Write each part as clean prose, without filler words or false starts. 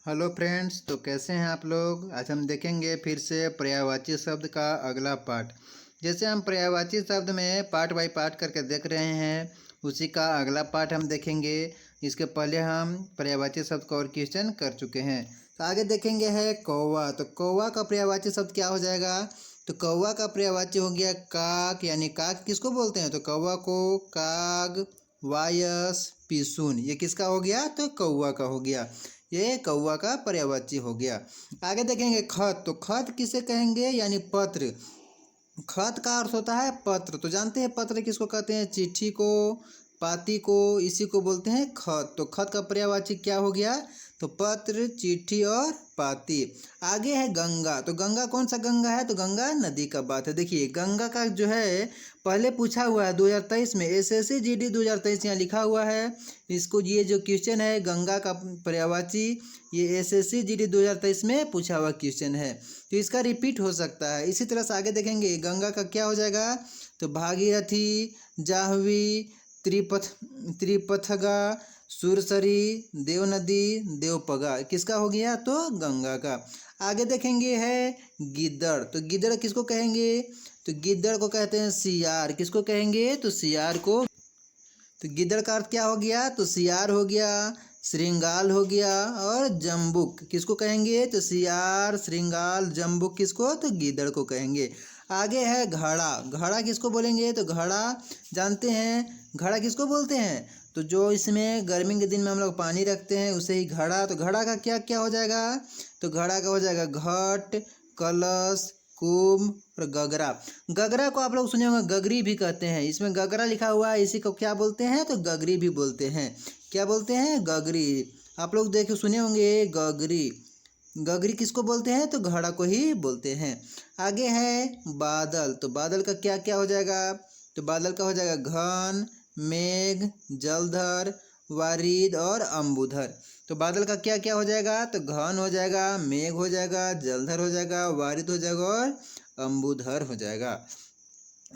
Hello friends, तो कैसे हैं आप लोग। आज हम देखेंगे फिर से पर्यायवाची शब्द का अगला पार्ट। जैसे हम पर्यायवाची शब्द में पार्ट बाय पार्ट करके देख रहे हैं, उसी का अगला पार्ट हम देखेंगे। इसके पहले हम पर्यायवाची शब्द का और क्वेश्चन कर चुके हैं। तो आगे देखेंगे है कौवा। तो कौवा का पर्यायवाची शब्द क्या हो जाएगा। तो कौवा का पर्यायवाची हो गया काक, यानी काक किसको बोलते हैं। तो कौवा को काग, वायस, पिसून, ये किसका हो गया। तो कौवा का हो गया। ये कौवा का पर्यायवाची हो गया। आगे देखेंगे खत। तो खत किसे कहेंगे, यानी पत्र। खत का अर्थ होता है पत्र। तो जानते हैं पत्र किसको कहते हैं। चिट्ठी को, पाती को, इसी को बोलते हैं खत। तो खत का पर्यायवाची क्या हो गया। तो पत्र, चिट्ठी और पाती। आगे है गंगा। तो गंगा कौन सा गंगा है। तो गंगा नदी का बात है। देखिए गंगा का जो है पहले पूछा हुआ है 2023 में, एसएससी जीडी 2023 यहाँ लिखा हुआ है। इसको ये जो क्वेश्चन है गंगा का पर्यायवाची, ये एसएससी जीडी 2023 में पूछा हुआ क्वेश्चन है। तो इसका रिपीट हो सकता है। इसी तरह से आगे देखेंगे गंगा का क्या हो जाएगा। तो भागीरथी, जाह्नवी, त्रिपथगा, सुरसरी, देवनदी, देवपगा, किसका हो गया। तो गंगा का। आगे देखेंगे है गिद्दड़। तो गिद्दड़ किसको कहेंगे। तो गिद्दड़ को कहते हैं सियार। किसको कहेंगे। तो सियार को। तो गिद्दड़ का अर्थ क्या हो गया। तो सियार हो गया, श्रृंगाल हो गया और जम्बुक किसको कहेंगे। तो सियार, श्रृंगाल, जम्बुक किसको। तो गिद्दड़ को कहेंगे। आगे है घड़ा। घड़ा किसको बोलेंगे। तो घड़ा जानते हैं, घड़ा किसको बोलते हैं। तो जो इसमें गर्मी के दिन में हम लोग पानी रखते हैं उसे ही घड़ा। तो घड़ा का क्या क्या हो जाएगा। तो घड़ा का हो जाएगा घट, कलश, कुंभ और गगरा। गगरा को आप लोग सुने होंगे गगरी भी कहते हैं। इसमें गगरा लिखा हुआ है, इसी को क्या बोलते हैं। तो गगरी भी बोलते हैं। क्या बोलते हैं। गगरी। आप लोग देखे सुने होंगे गगरी। गगरी किसको बोलते हैं। तो घड़ा को ही बोलते हैं। आगे है बादल। तो बादल का क्या क्या हो जाएगा। तो बादल का हो जाएगा घन, मेघ, जलधर, वारिद और अम्बुधर। तो बादल का क्या क्या हो जाएगा। तो घन हो जाएगा, मेघ हो जाएगा, जलधर हो जाएगा, वारिद हो जाएगा और अम्बुधर हो जाएगा।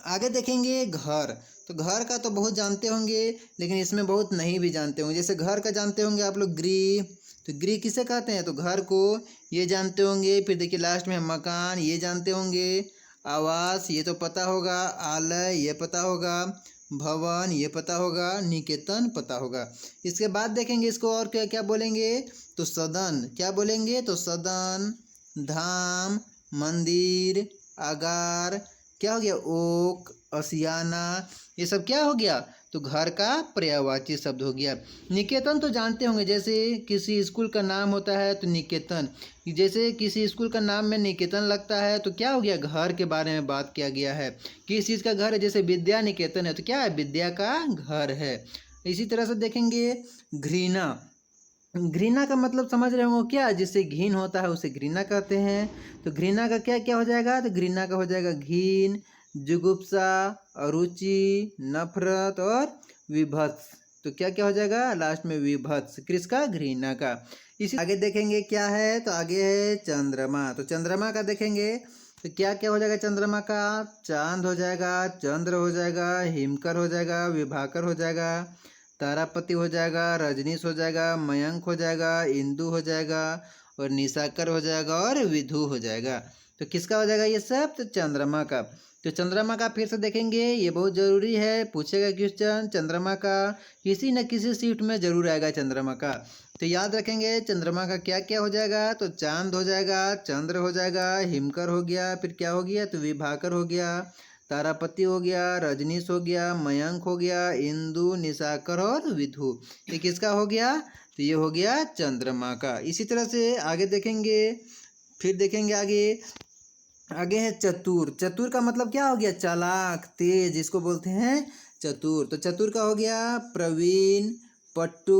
आगे देखेंगे घर। तो घर का तो बहुत जानते होंगे, लेकिन इसमें बहुत नहीं भी जानते होंगे। जैसे घर का जानते होंगे आप लोग गृह। तो गृह किसे कहते हैं। तो घर को, ये जानते होंगे। फिर देखिए लास्ट में मकान, ये जानते होंगे। आवास, ये तो पता होगा। आलय, ये पता होगा। भवन, ये पता होगा। निकेतन पता होगा। इसके बाद देखेंगे इसको और क्या क्या बोलेंगे। तो सदन, क्या बोलेंगे। तो सदन, धाम, मंदिर, आगार, क्या हो गया। ओक, असियाना, ये सब क्या हो गया। तो घर का पर्यायवाची शब्द हो गया। निकेतन तो जानते होंगे, जैसे किसी स्कूल का नाम होता है तो निकेतन। जैसे किसी स्कूल का नाम में निकेतन लगता है तो क्या हो गया, घर के बारे में बात किया गया है। किस चीज़ का घर है, जैसे विद्या निकेतन है तो क्या है, विद्या का घर है। इसी तरह से देखेंगे घृणा। घृणा का मतलब समझ रहे हो क्या, जिससे घिन होता है उसे घृणा कहते हैं। तो घृणा का क्या क्या हो जाएगा। तो घृणा का हो जाएगा घिन, जुगुप्सा, अरुचि, नफरत और विभत्स। तो क्या क्या हो जाएगा लास्ट में, विभत्स, किसका, घृणा का। इसी आगे देखेंगे क्या है। तो आगे है चंद्रमा। तो चंद्रमा का देखेंगे तो क्या क्या हो जाएगा। चंद्रमा का चांद हो जाएगा, चंद्र हो जाएगा, हिमकर हो जाएगा, विभाकर हो जाएगा, तारापति हो जाएगा, रजनीश हो जाएगा, मयंक हो जाएगा, इंदु हो जाएगा और निशाकर हो जाएगा और विधु हो जाएगा। तो किसका हो जाएगा ये सब। तो चंद्रमा का। तो चंद्रमा का फिर से देखेंगे, ये बहुत ज़रूरी है, पूछेगा क्वेश्चन। चंद्रमा का किसी न किसी सीट में जरूर आएगा चंद्रमा का। तो याद रखेंगे चंद्रमा का क्या क्या हो जाएगा। तो चांद हो जाएगा, चंद्र हो जाएगा, हिमकर हो गया, फिर क्या हो गया। तो विभाकर हो गया, तारापति हो गया, रजनीश हो गया, मयंक हो गया, इंदु, निशाकर और विधु। ये किसका हो गया। तो ये हो गया चंद्रमा का। इसी तरह से आगे देखेंगे, फिर देखेंगे आगे। आगे है चतुर। चतुर का मतलब क्या हो गया, चालाक, तेज, इसको बोलते हैं चतुर। तो चतुर का हो गया प्रवीण, पट्टू,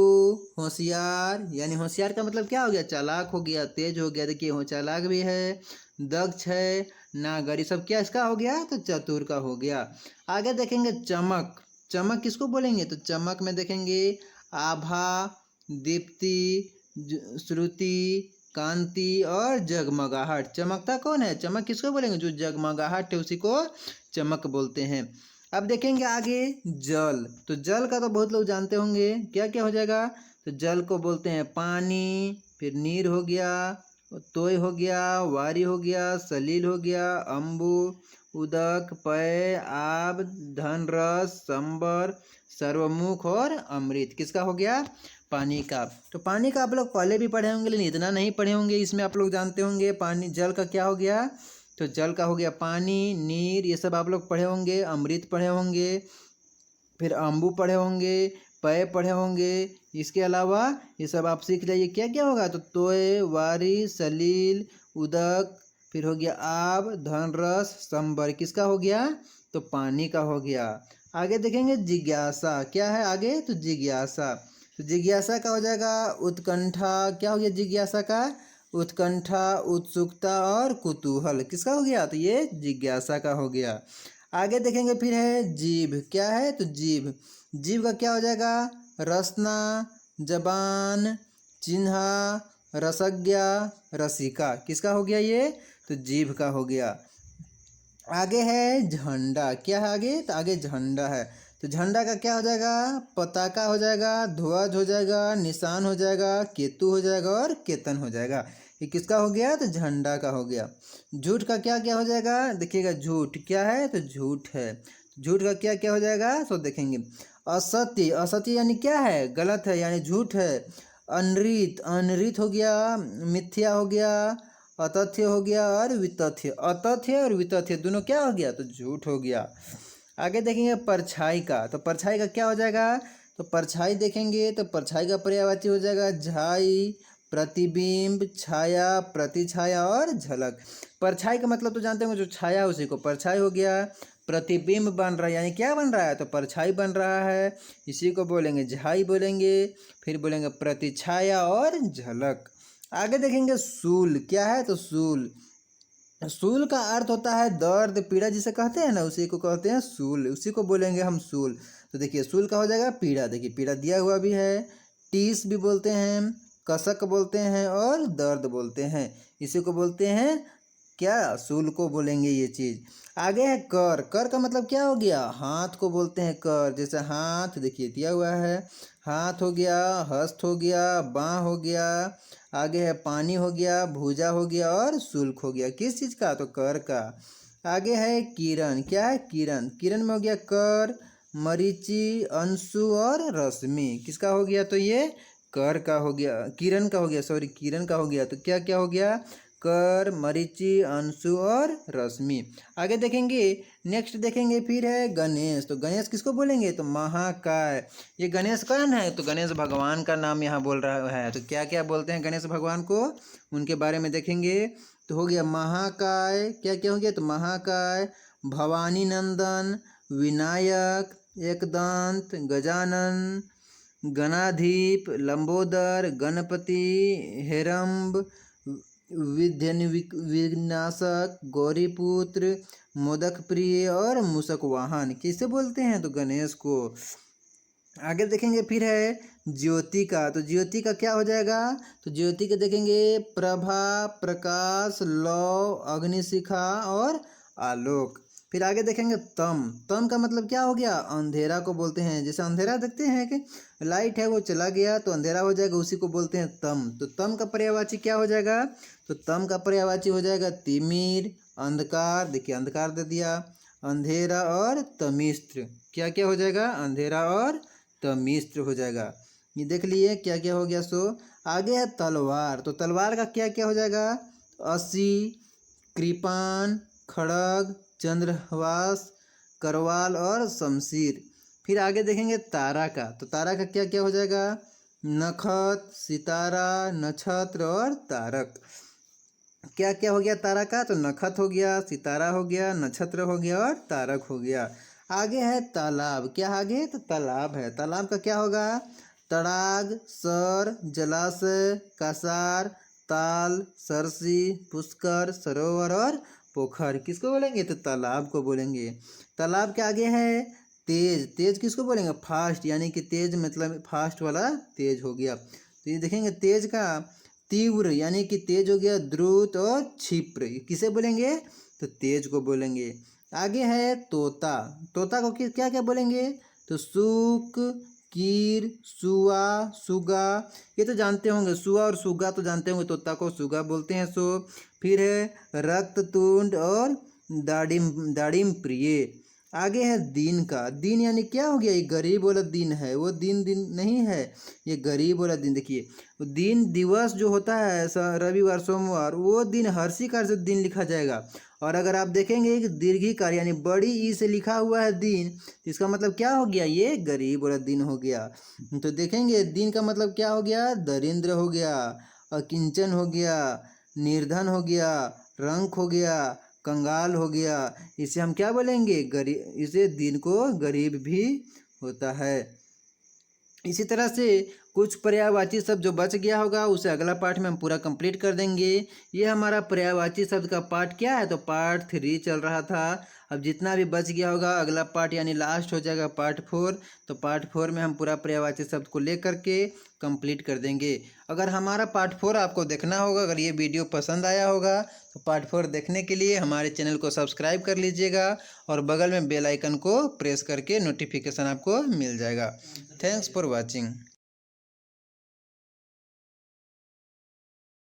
होशियार, यानी होशियार का मतलब क्या हो गया, चालाक हो गया, तेज हो गया। देखिए हो चालाक भी है, दक्ष है, नागर, ये सब क्या इसका हो गया। तो चतुर का हो गया। आगे देखेंगे चमक। चमक किसको बोलेंगे। तो चमक में देखेंगे आभा, दीप्ति, श्रुति, कांति और जगमगाहट। चमकता कौन है, चमक किसको बोलेंगे, जो जगमगाहट है उसी को चमक बोलते हैं। अब देखेंगे आगे जल। तो जल का तो बहुत लोग जानते होंगे, क्या क्या हो जाएगा। तो जल को बोलते हैं पानी, फिर नीर हो गया, तोय हो गया, वारी हो गया, सलील हो गया, अम्बु, उदक, पय, आब, धनरस, संबर, सर्वमुख और अमृत। किसका हो गया, पानी का। तो पानी का आप लोग पहले भी पढ़े होंगे लेकिन इतना नहीं पढ़े होंगे, इसमें आप लोग जानते होंगे पानी जल का क्या हो गया। तो जल का हो गया पानी, नीर, ये सब आप लोग पढ़े होंगे, अमृत पढ़े होंगे, फिर अम्बु पढ़े होंगे, पय पढ़े होंगे। इसके अलावा ये सब आप सीख जाइए क्या क्या होगा। तो तोय, वारी, सलील, उदक, फिर हो गया आब, धनरस, संबर। किसका हो गया, तो पानी का हो गया। आगे देखेंगे जिज्ञासा, क्या है आगे, तो जिज्ञासा। तो जिज्ञासा का हो जाएगा उत्कंठा, क्या हो गया जिज्ञासा का, उत्कंठा, उत्सुकता और कुतूहल। किसका हो गया, तो ये जिज्ञासा का हो गया। आगे देखेंगे फिर है जीभ, क्या है, तो जीभ। जीभ का क्या हो जाएगा, रसना, जबान, चिन्हा, रसज्ञा, रसिका। किसका हो गया ये, तो जीभ का हो गया। आगे है झंडा, क्या है आगे, तो आगे झंडा है। तो झंडा का क्या हो जाएगा, पताका हो जाएगा, ध्वज हो जाएगा, निशान हो जाएगा, केतु हो जाएगा और केतन हो जाएगा। ये किसका हो गया, तो झंडा का हो गया। झूठ का क्या क्या हो जाएगा, देखिएगा झूठ क्या है, तो झूठ है। झूठ का क्या क्या हो जाएगा, तो देखेंगे असत्य। असत्य यानी क्या है, गलत है यानी झूठ है। अनृत, अनृत हो गया, मिथ्या हो गया, अतथ्य हो गया और वितथ्य। अतथ्य और वितथ्य दोनों क्या हो गया, तो झूठ हो गया। आगे देखेंगे परछाई का। तो परछाई का क्या हो जाएगा, तो परछाई देखेंगे तो परछाई का पर्यायवाची हो जाएगा झाई, प्रतिबिंब, छाया, प्रतिछाया और झलक। परछाई का मतलब तो जानते होंगे, जो छाया उसी को परछाई हो गया। प्रतिबिंब बन रहा है यानी क्या बन रहा है, तो परछाई बन रहा है, इसी को बोलेंगे झाई बोलेंगे। फिर बोलेंगे प्रतिछाया और झलक। आगे देखेंगे सूल, क्या है, तो सूल। सूल का अर्थ होता है दर्द, पीड़ा जिसे कहते हैं ना, उसी को कहते हैं सूल, उसी को बोलेंगे हम सूल। तो देखिए सूल का हो जाएगा पीड़ा, देखिए पीड़ा दिया हुआ भी है। टीस भी बोलते हैं, कसक बोलते हैं और दर्द बोलते हैं, इसी को बोलते हैं क्या, सूल को बोलेंगे ये चीज़। आगे है कर। कर का मतलब क्या हो गया, हाथ को बोलते हैं कर। जैसे हाथ देखिए दिया हुआ है, हाथ हो गया, हस्त हो गया, बाँह हो गया। आगे है पानी हो गया, भूजा हो गया और शुल्क हो गया। किस चीज़ का, तो कर का। आगे है किरण, क्या है, किरण। किरण में हो गया कर, मरीचि, अंशु और रश्मि। किसका हो गया, तो ये कर का हो गया, किरण का हो गया, सॉरी किरण का हो गया। तो क्या क्या हो गया, कर, मरीचि, अंशु और रश्मि। आगे देखेंगे, नेक्स्ट देखेंगे फिर है गणेश। तो गणेश किसको बोलेंगे, तो महाकाय। ये गणेश कौन है, तो गणेश भगवान का नाम यहाँ बोल रहा है। तो क्या क्या बोलते हैं गणेश भगवान को, उनके बारे में देखेंगे। तो हो गया महाकाय, क्या क्या हो गया, तो महाकाय, भवानी नंदन, विनायक, एकदंत, गजानन, गणाधीप, लंबोदर, गणपति, हेरम्ब, विनाशक, गौरीपुत्र, मोदक प्रिय और मूषक वाहन। किसे बोलते हैं, तो गणेश को। आगे देखेंगे फिर है ज्योति का। तो ज्योति का क्या हो जाएगा, तो ज्योति के देखेंगे प्रभा, प्रकाश, लौ, अग्निशिखा और आलोक। फिर आगे देखेंगे तम। तम का मतलब क्या हो गया, अंधेरा को बोलते हैं। जैसे अंधेरा देखते हैं कि लाइट है वो चला गया तो अंधेरा हो जाएगा, उसी को बोलते हैं तम। तो तम का पर्यायवाची क्या हो जाएगा, तो तम का पर्यायवाची हो जाएगा तिमिर, अंधकार, देखिए अंधकार दे दिया, अंधेरा और तमिस्त्र। क्या क्या हो जाएगा, अंधेरा और तमिस्त्र हो जाएगा। ये देख लिए क्या क्या हो गया। सो आगे है तलवार। तो तलवार का क्या क्या हो जाएगा, असी, कृपान, खड़ग, चंद्रहास, करवाल और शमशीर। फिर आगे देखेंगे तारा का। तो तारा का क्या क्या हो जाएगा, नखत, सितारा, नक्षत्र और तारक। क्या क्या हो गया तारा का, तो नखत हो गया, सितारा हो गया, नक्षत्र हो गया और तारक हो गया। आगे है तालाब। क्या आगे, तो तालाब है। तालाब का क्या होगा, तड़ाग, सर, जलाशय, कासार, ताल, सरसी, पुष्कर, सरोवर और पोखर। किसको बोलेंगे, तो तालाब को बोलेंगे। तालाब के आगे है तेज। तेज किसको बोलेंगे, फास्ट, यानी कि तेज मतलब फास्ट वाला तेज हो गया। तो ये देखेंगे तेज का तीव्र यानी कि तेज हो गया, द्रुत और क्षिप्र। किसे बोलेंगे, तो तेज को बोलेंगे। आगे है तोता। तोता को क्या क्या बोलेंगे? तो सूक, कीर, सुआ, सुगा, ये तो जानते होंगे। सुआ और सुगा तो जानते होंगे, तोता को सुगा बोलते हैं। सो फिर है रक्ततुंड और दाड़िम दाड़िम प्रिय। आगे है दिन का। दिन यानी क्या हो गया? ये गरीब वाला दिन है, वो दिन दिन नहीं है, ये गरीब वाला दिन। देखिए दिन दिवस जो होता है रविवार सोमवार, वो दिन हर्षिकार से दिन लिखा जाएगा। और अगर आप देखेंगे कि दीर्घिकार यानी बड़ी ई से लिखा हुआ है दिन, तो इसका मतलब क्या हो गया? ये गरीब वाला दिन हो गया। तो देखेंगे दिन का मतलब क्या हो गया? दरिद्र हो गया, अकिंचन हो गया, निर्धन हो गया, रंक हो गया, कंगाल हो गया। इसे हम क्या बोलेंगे? गरीब। इसे दिन को गरीब भी होता है। इसी तरह से कुछ पर्यायवाची शब्द जो बच गया होगा उसे अगला पार्ट में हम पूरा कंप्लीट कर देंगे। ये हमारा पर्यायवाची शब्द का पार्ट क्या है? तो पार्ट 3 चल रहा था। अब जितना भी बच गया होगा अगला पार्ट यानी लास्ट हो जाएगा पार्ट 4। तो पार्ट 4 में हम पूरा पर्यायवाची शब्द को लेकर के कंप्लीट कर देंगे। अगर हमारा पार्ट 4 आपको देखना होगा, अगर ये वीडियो पसंद आया होगा, तो पार्ट 4 देखने के लिए हमारे चैनल को सब्सक्राइब कर लीजिएगा और बगल में बेल आइकन को प्रेस करके नोटिफिकेशन आपको मिल जाएगा। Thanks for watching.